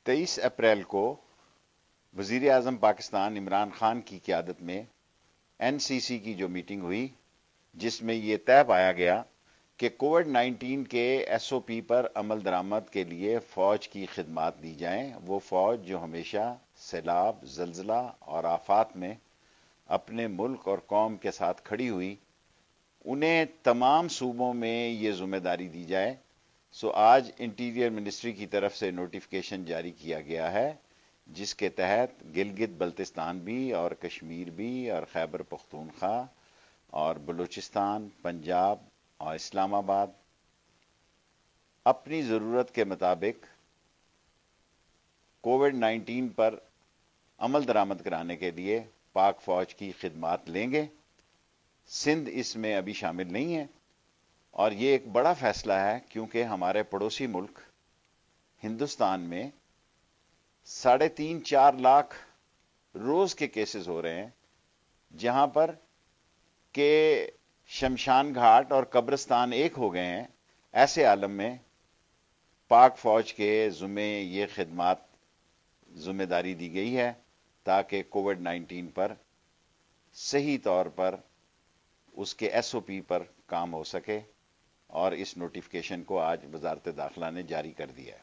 23 April کو وزیر اعظم پاکستان عمران خان کی قیادت میں NCC کی جو میٹنگ ہوئی، جس میں یہ طے پایا گیا کہ کووڈ-19 کے SOP پر عمل درآمد کے لیے فوج کی خدمات دی جائیں۔ وہ فوج جو ہمیشہ سیلاب، زلزلہ اور آفات میں اپنے ملک اور قوم کے ساتھ کھڑی ہوئی، انہیں تمام صوبوں میں یہ ذمہ داری دی جائے۔ آج انٹیریئر منسٹری کی طرف سے نوٹیفیکیشن جاری کیا گیا ہے، جس کے تحت گلگت بلتستان بھی اور کشمیر بھی اور خیبر پختونخوا اور بلوچستان، پنجاب اور اسلام آباد اپنی ضرورت کے مطابق کووڈ-19 پر عمل درآمد کرانے کے لیے پاک فوج کی خدمات لیں گے۔ سندھ اس میں ابھی شامل نہیں ہے، اور یہ ایک بڑا فیصلہ ہے کیونکہ ہمارے پڑوسی ملک ہندوستان میں 3.5-4 لاکھ روز کے کیسز ہو رہے ہیں، جہاں پر کہ شمشان گھاٹ اور قبرستان ایک ہو گئے ہیں۔ ایسے عالم میں پاک فوج کے یہ خدمات ذمہ داری دی گئی ہے تاکہ کووڈ-19 پر صحیح طور پر اس کے SOP پر کام ہو سکے، اور اس نوٹیفیکیشن کو آج وزارت داخلہ نے جاری کر دیا ہے۔